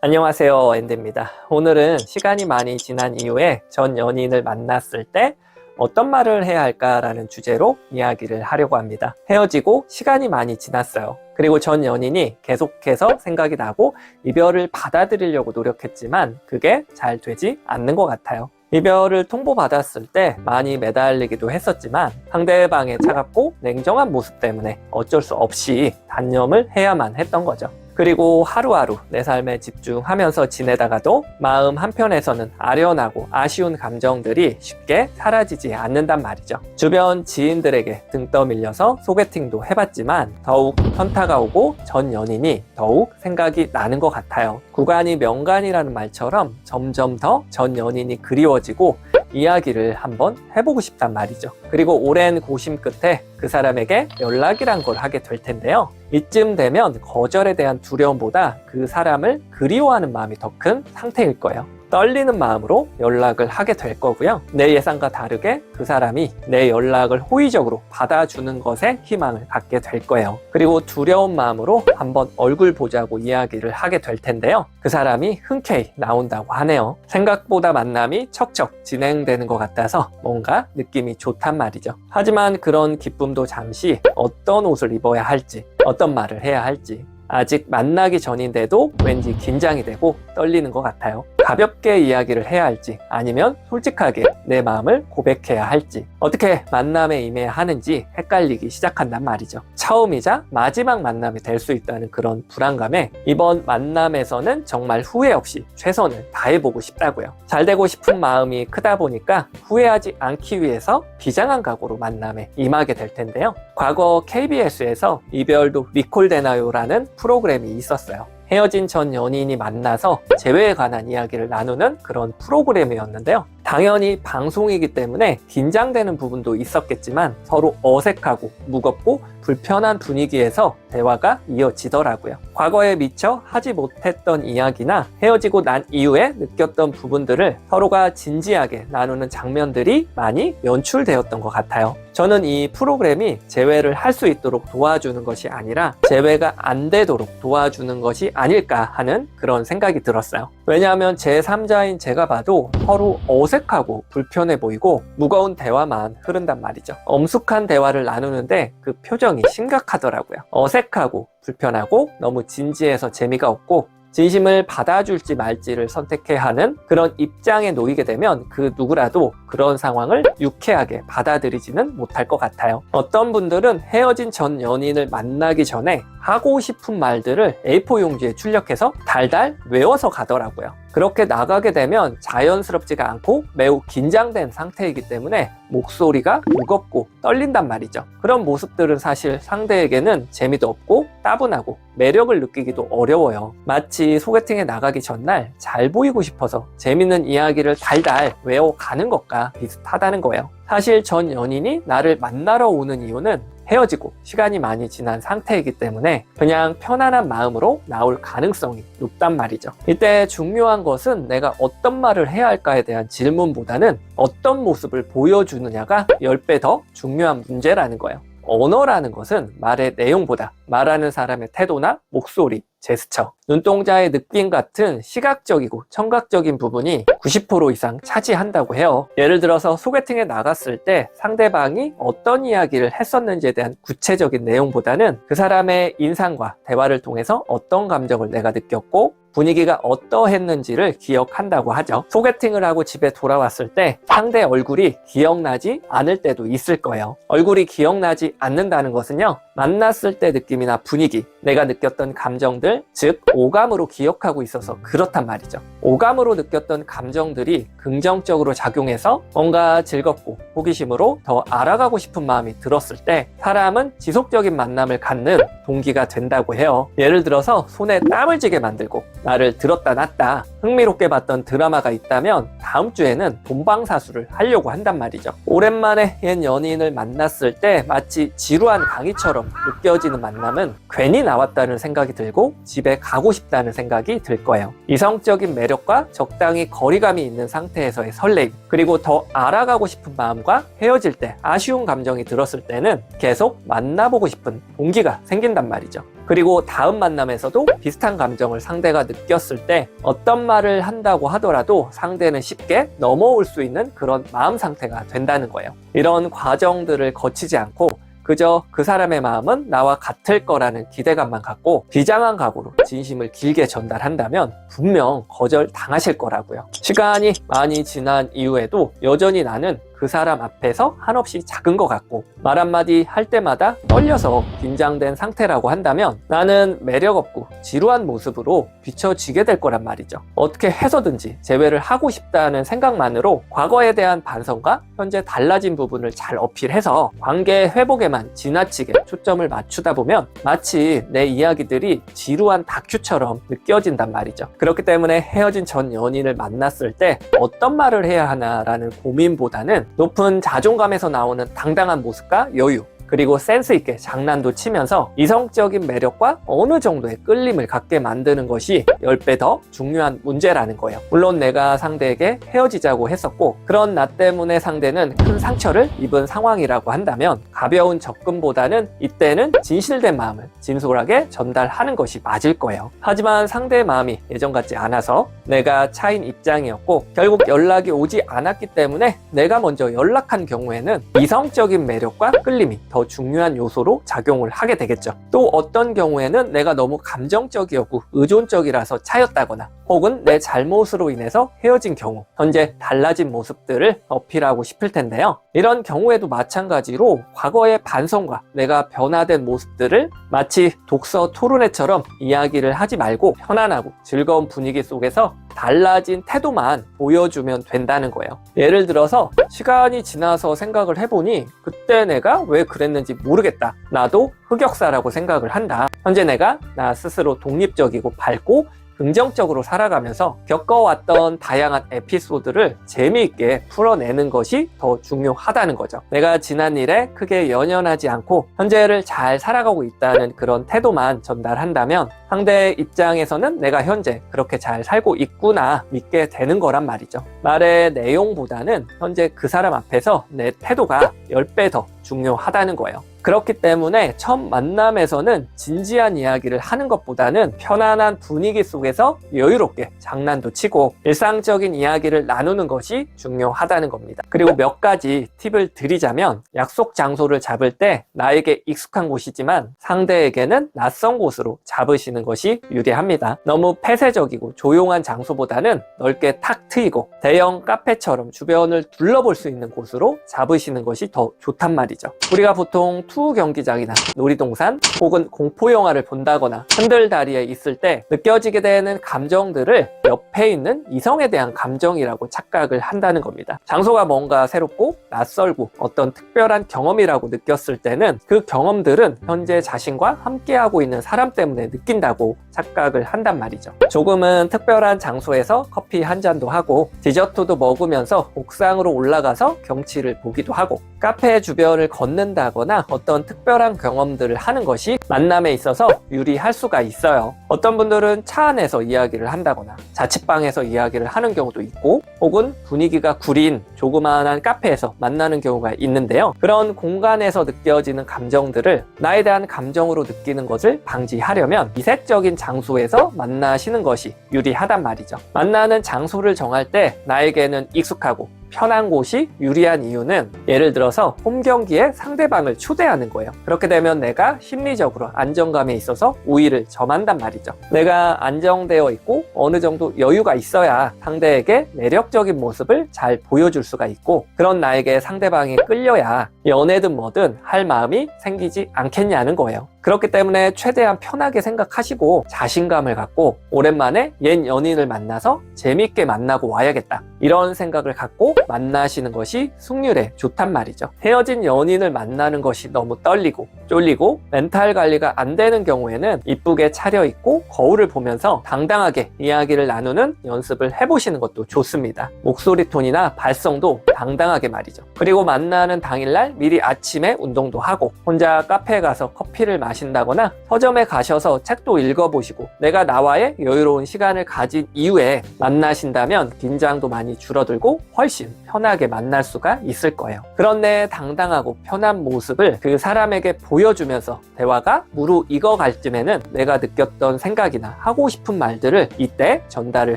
안녕하세요, 앤드입니다. 오늘은 시간이 많이 지난 이후에 전 연인을 만났을 때 어떤 말을 해야 할까라는 주제로 이야기를 하려고 합니다. 헤어지고 시간이 많이 지났어요. 그리고 전 연인이 계속해서 생각이 나고 이별을 받아들이려고 노력했지만 그게 잘 되지 않는 것 같아요. 이별을 통보받았을 때 많이 매달리기도 했었지만 상대방의 차갑고 냉정한 모습 때문에 어쩔 수 없이 단념을 해야만 했던 거죠. 그리고 하루하루 내 삶에 집중하면서 지내다가도 마음 한편에서는 아련하고 아쉬운 감정들이 쉽게 사라지지 않는단 말이죠. 주변 지인들에게 등 떠밀려서 소개팅도 해봤지만 더욱 현타가 오고 전 연인이 더욱 생각이 나는 것 같아요. 구간이 명간이라는 말처럼 점점 더 전 연인이 그리워지고 이야기를 한번 해보고 싶단 말이죠. 그리고 오랜 고심 끝에 그 사람에게 연락이란 걸 하게 될 텐데요. 이쯤 되면 거절에 대한 두려움보다 그 사람을 그리워하는 마음이 더 큰 상태일 거예요. 떨리는 마음으로 연락을 하게 될 거고요. 내 예상과 다르게 그 사람이 내 연락을 호의적으로 받아주는 것에 희망을 갖게 될 거예요. 그리고 두려운 마음으로 한번 얼굴 보자고 이야기를 하게 될 텐데요. 그 사람이 흔쾌히 나온다고 하네요. 생각보다 만남이 척척 진행되는 것 같아서 뭔가 느낌이 좋단 말이죠. 하지만 그런 기쁨도 잠시 어떤 옷을 입어야 할지, 어떤 말을 해야 할지 아직 만나기 전인데도 왠지 긴장이 되고 떨리는 것 같아요. 가볍게 이야기를 해야 할지 아니면 솔직하게 내 마음을 고백해야 할지 어떻게 만남에 임해야 하는지 헷갈리기 시작한단 말이죠. 처음이자 마지막 만남이 될 수 있다는 그런 불안감에 이번 만남에서는 정말 후회 없이 최선을 다해보고 싶다고요. 잘 되고 싶은 마음이 크다 보니까 후회하지 않기 위해서 비장한 각오로 만남에 임하게 될 텐데요. 과거 KBS에서 이별도 리콜되나요라는 프로그램이 있었어요. 헤어진 전 연인이 만나서 재회에 관한 이야기를 나누는 그런 프로그램이었는데요. 당연히 방송이기 때문에 긴장되는 부분도 있었겠지만 서로 어색하고 무겁고 불편한 분위기에서 대화가 이어지더라고요. 과거에 미처 하지 못했던 이야기나 헤어지고 난 이후에 느꼈던 부분들을 서로가 진지하게 나누는 장면들이 많이 연출되었던 것 같아요. 저는 이 프로그램이 재회를 할 수 있도록 도와주는 것이 아니라 재회가 안 되도록 도와주는 것이 아닐까 하는 그런 생각이 들었어요. 왜냐하면 제3자인 제가 봐도 서로 어색하고 불편해 보이고 무거운 대화만 흐른단 말이죠. 엄숙한 대화를 나누는데 그 표정이 심각하더라고요. 어색하고 불편하고 너무 진지해서 재미가 없고 진심을 받아줄지 말지를 선택해야 하는 그런 입장에 놓이게 되면 그 누구라도 그런 상황을 유쾌하게 받아들이지는 못할 것 같아요. 어떤 분들은 헤어진 전 연인을 만나기 전에 하고 싶은 말들을 A4 용지에 출력해서 달달 외워서 가더라고요. 그렇게 나가게 되면 자연스럽지가 않고 매우 긴장된 상태이기 때문에 목소리가 무겁고 떨린단 말이죠. 그런 모습들은 사실 상대에게는 재미도 없고 따분하고 매력을 느끼기도 어려워요. 마치 소개팅에 나가기 전날 잘 보이고 싶어서 재밌는 이야기를 달달 외워가는 것과 비슷하다는 거예요. 사실 전 연인이 나를 만나러 오는 이유는 헤어지고 시간이 많이 지난 상태이기 때문에 그냥 편안한 마음으로 나올 가능성이 높단 말이죠. 이때 중요한 것은 내가 어떤 말을 해야 할까에 대한 질문보다는 어떤 모습을 보여주느냐가 10배 더 중요한 문제라는 거예요. 언어라는 것은 말의 내용보다 말하는 사람의 태도나 목소리, 제스처, 눈동자의 느낌 같은 시각적이고 청각적인 부분이 90% 이상 차지한다고 해요. 예를 들어서 소개팅에 나갔을 때 상대방이 어떤 이야기를 했었는지에 대한 구체적인 내용보다는 그 사람의 인상과 대화를 통해서 어떤 감정을 내가 느꼈고 분위기가 어떠했는지를 기억한다고 하죠. 소개팅을 하고 집에 돌아왔을 때 상대 얼굴이 기억나지 않을 때도 있을 거예요. 얼굴이 기억나지 않는다는 것은요, 만났을 때 느낌이나 분위기, 내가 느꼈던 감정들, 즉 오감으로 기억하고 있어서 그렇단 말이죠. 오감으로 느꼈던 감정들이 긍정적으로 작용해서 뭔가 즐겁고 호기심으로 더 알아가고 싶은 마음이 들었을 때 사람은 지속적인 만남을 갖는 동기가 된다고 해요. 예를 들어서 손에 땀을 쥐게 만들고 나를 들었다 놨다 흥미롭게 봤던 드라마가 있다면 다음 주에는 본방사수를 하려고 한단 말이죠. 오랜만에 옛 연인을 만났을 때 마치 지루한 강의처럼 느껴지는 만남은 괜히 나왔다는 생각이 들고 집에 가고 싶다는 생각이 들 거예요. 이성적인 매력과 적당히 거리감이 있는 상태에서의 설레임, 그리고 더 알아가고 싶은 마음과 헤어질 때 아쉬운 감정이 들었을 때는 계속 만나보고 싶은 동기가 생긴단 말이죠. 그리고 다음 만남에서도 비슷한 감정을 상대가 느꼈을 때 어떤 말을 한다고 하더라도 상대는 쉽게 넘어올 수 있는 그런 마음 상태가 된다는 거예요. 이런 과정들을 거치지 않고 그저 그 사람의 마음은 나와 같을 거라는 기대감만 갖고 비장한 각오로 진심을 길게 전달한다면 분명 거절 당하실 거라고요. 시간이 많이 지난 이후에도 여전히 나는 그 사람 앞에서 한없이 작은 것 같고 말 한마디 할 때마다 떨려서 긴장된 상태라고 한다면 나는 매력 없고 지루한 모습으로 비춰지게 될 거란 말이죠. 어떻게 해서든지 재회를 하고 싶다는 생각만으로 과거에 대한 반성과 현재 달라진 부분을 잘 어필해서 관계 회복에만 지나치게 초점을 맞추다 보면 마치 내 이야기들이 지루한 다큐처럼 느껴진단 말이죠. 그렇기 때문에 헤어진 전 연인을 만났을 때 어떤 말을 해야 하나라는 고민보다는 높은 자존감에서 나오는 당당한 모습과 여유, 그리고 센스 있게 장난도 치면서 이성적인 매력과 어느 정도의 끌림을 갖게 만드는 것이 10배 더 중요한 문제라는 거예요. 물론 내가 상대에게 헤어지자고 했었고 그런 나 때문에 상대는 큰 상처를 입은 상황이라고 한다면 가벼운 접근보다는 이때는 진실된 마음을 진솔하게 전달하는 것이 맞을 거예요. 하지만 상대의 마음이 예전 같지 않아서 내가 차인 입장이었고 결국 연락이 오지 않았기 때문에 내가 먼저 연락한 경우에는 이성적인 매력과 끌림이 더 중요한 요소로 작용을 하게 되겠죠. 또 어떤 경우에는 내가 너무 감정적이었고 의존적이라서 차였다거나 혹은 내 잘못으로 인해서 헤어진 경우 현재 달라진 모습들을 어필하고 싶을 텐데요. 이런 경우에도 마찬가지로 과거의 반성과 내가 변화된 모습들을 마치 독서 토론회처럼 이야기를 하지 말고 편안하고 즐거운 분위기 속에서 달라진 태도만 보여주면 된다는 거예요. 예를 들어서 시간이 지나서 생각을 해보니 그때 내가 왜 그랬는지 모르겠다. 나도 흑역사라고 생각을 한다. 현재 내가 나 스스로 독립적이고 밝고 긍정적으로 살아가면서 겪어왔던 다양한 에피소드를 재미있게 풀어내는 것이 더 중요하다는 거죠. 내가 지난 일에 크게 연연하지 않고 현재를 잘 살아가고 있다는 그런 태도만 전달한다면 상대의 입장에서는 내가 현재 그렇게 잘 살고 있구나 믿게 되는 거란 말이죠. 말의 내용보다는 현재 그 사람 앞에서 내 태도가 10배 더 중요하다는 거예요. 그렇기 때문에 첫 만남에서는 진지한 이야기를 하는 것보다는 편안한 분위기 속에서 여유롭게 장난도 치고 일상적인 이야기를 나누는 것이 중요하다는 겁니다. 그리고 몇 가지 팁을 드리자면 약속 장소를 잡을 때 나에게 익숙한 곳이지만 상대에게는 낯선 곳으로 잡으시는 것이 유리합니다. 너무 폐쇄적이고 조용한 장소보다는 넓게 탁 트이고 대형 카페처럼 주변을 둘러볼 수 있는 곳으로 잡으시는 것이 더 좋단 말이죠. 우리가 보통 투 경기장이나 놀이동산 혹은 공포영화를 본다거나 흔들다리에 있을 때 느껴지게 되는 감정들을 옆에 있는 이성에 대한 감정이라고 착각을 한다는 겁니다. 장소가 뭔가 새롭고 낯설고 어떤 특별한 경험이라고 느꼈을 때는 그 경험들은 현재 자신과 함께하고 있는 사람 때문에 느낀다고 착각을 한단 말이죠. 조금은 특별한 장소에서 커피 한 잔도 하고 디저트도 먹으면서 옥상으로 올라가서 경치를 보기도 하고 카페 주변을 걷는다거나 어떤 특별한 경험들을 하는 것이 만남에 있어서 유리할 수가 있어요. 어떤 분들은 차 안에서 이야기를 한다거나 자취방에서 이야기를 하는 경우도 있고 혹은 분위기가 구린 조그마한 카페에서 만나는 경우가 있는데요. 그런 공간에서 느껴지는 감정들을 나에 대한 감정으로 느끼는 것을 방지하려면 이색적인 장소에서 만나시는 것이 유리하단 말이죠. 만나는 장소를 정할 때 나에게는 익숙하고 편한 곳이 유리한 이유는 예를 들어서 홈 경기에 상대방을 초대하는 거예요. 그렇게 되면 내가 심리적으로 안정감에 있어서 우위를 점한단 말이죠. 내가 안정되어 있고 어느 정도 여유가 있어야 상대에게 매력적인 모습을 잘 보여줄 수가 있고 그런 나에게 상대방이 끌려야 연애든 뭐든 할 마음이 생기지 않겠냐는 거예요. 그렇기 때문에 최대한 편하게 생각하시고 자신감을 갖고 오랜만에 옛 연인을 만나서 재밌게 만나고 와야겠다. 이런 생각을 갖고 만나시는 것이 승률에 좋단 말이죠. 헤어진 연인을 만나는 것이 너무 떨리고 쫄리고 멘탈 관리가 안 되는 경우에는 이쁘게 차려입고 거울을 보면서 당당하게 이야기를 나누는 연습을 해보시는 것도 좋습니다. 목소리 톤이나 발성도 당당하게 말이죠. 그리고 만나는 당일날 미리 아침에 운동도 하고 혼자 카페에 가서 커피를 마신다거나 서점에 가셔서 책도 읽어보시고 내가 나와의 여유로운 시간을 가진 이후에 만나신다면 긴장도 많이 줄어들고 훨씬 편하게 만날 수가 있을 거예요. 그런 내 당당하고 편한 모습을 그 사람에게 보여주면서 대화가 무르익어갈 쯤에는 내가 느꼈던 생각이나 하고 싶은 말들을 이때 전달을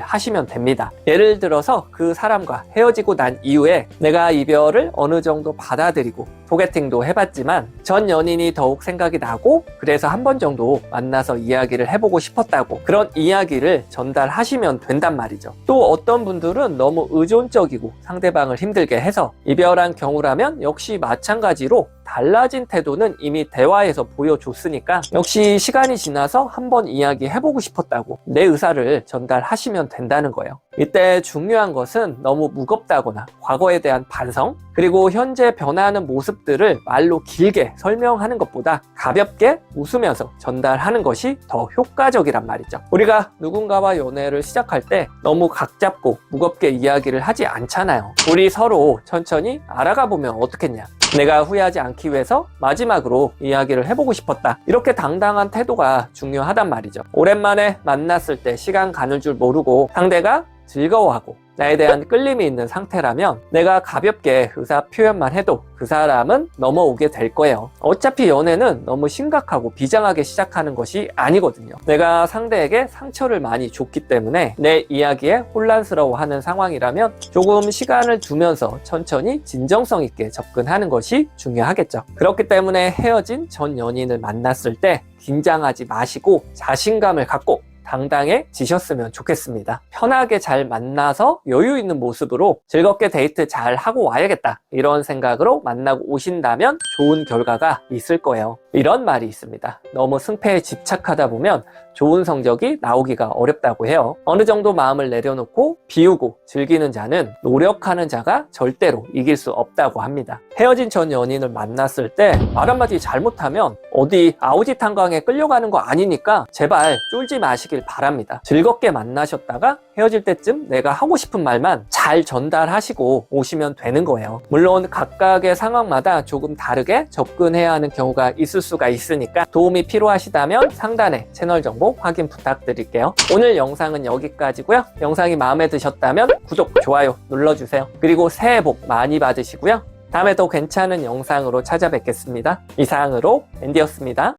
하시면 됩니다. 예를 들어서 그 사람과 헤어지고 난 이후에 내가 이별을 어느 정도 받아들이고 소개팅도 해봤지만 전 연인이 더욱 생각이 나고 그래서 한 번 정도 만나서 이야기를 해보고 싶었다고, 그런 이야기를 전달하시면 된단 말이죠. 또 어떤 분들은 너무 의존적이고 상대방을 힘들게 해서 이별한 경우라면 역시 마찬가지로 달라진 태도는 이미 대화에서 보여줬으니까 역시 시간이 지나서 한번 이야기해보고 싶었다고 내 의사를 전달하시면 된다는 거예요. 이때 중요한 것은 너무 무겁다거나 과거에 대한 반성, 그리고 현재 변화하는 모습들을 말로 길게 설명하는 것보다 가볍게 웃으면서 전달하는 것이 더 효과적이란 말이죠. 우리가 누군가와 연애를 시작할 때 너무 각 잡고 무겁게 이야기를 하지 않잖아요. 우리 서로 천천히 알아가 보면 어떻겠냐. 내가 후회하지 않기 위해서 마지막으로 이야기를 해보고 싶었다. 이렇게 당당한 태도가 중요하단 말이죠. 오랜만에 만났을 때 시간 가는 줄 모르고 상대가 즐거워하고 나에 대한 끌림이 있는 상태라면 내가 가볍게 의사 표현만 해도 그 사람은 넘어오게 될 거예요. 어차피 연애는 너무 심각하고 비장하게 시작하는 것이 아니거든요. 내가 상대에게 상처를 많이 줬기 때문에 내 이야기에 혼란스러워하는 상황이라면 조금 시간을 두면서 천천히 진정성 있게 접근하는 것이 중요하겠죠. 그렇기 때문에 헤어진 전 연인을 만났을 때 긴장하지 마시고 자신감을 갖고 당당해지셨으면 좋겠습니다. 편하게 잘 만나서 여유 있는 모습으로 즐겁게 데이트 잘 하고 와야겠다, 이런 생각으로 만나고 오신다면 좋은 결과가 있을 거예요. 이런 말이 있습니다. 너무 승패에 집착하다 보면 좋은 성적이 나오기가 어렵다고 해요. 어느 정도 마음을 내려놓고 비우고 즐기는 자는 노력하는 자가 절대로 이길 수 없다고 합니다. 헤어진 전 연인을 만났을 때 말 한마디 잘못하면 어디 아오지 탄광에 끌려가는 거 아니니까 제발 쫄지 마시길 바랍니다. 즐겁게 만나셨다가 헤어질 때쯤 내가 하고 싶은 말만 잘 전달하시고 오시면 되는 거예요. 물론 각각의 상황마다 조금 다르게 접근해야 하는 경우가 있을 수가 있으니까 도움이 필요하시다면 상단에 채널 정보 확인 부탁드릴게요. 오늘 영상은 여기까지고요. 영상이 마음에 드셨다면 구독, 좋아요 눌러주세요. 그리고 새해 복 많이 받으시고요. 다음에 더 괜찮은 영상으로 찾아뵙겠습니다. 이상으로 앤디였습니다.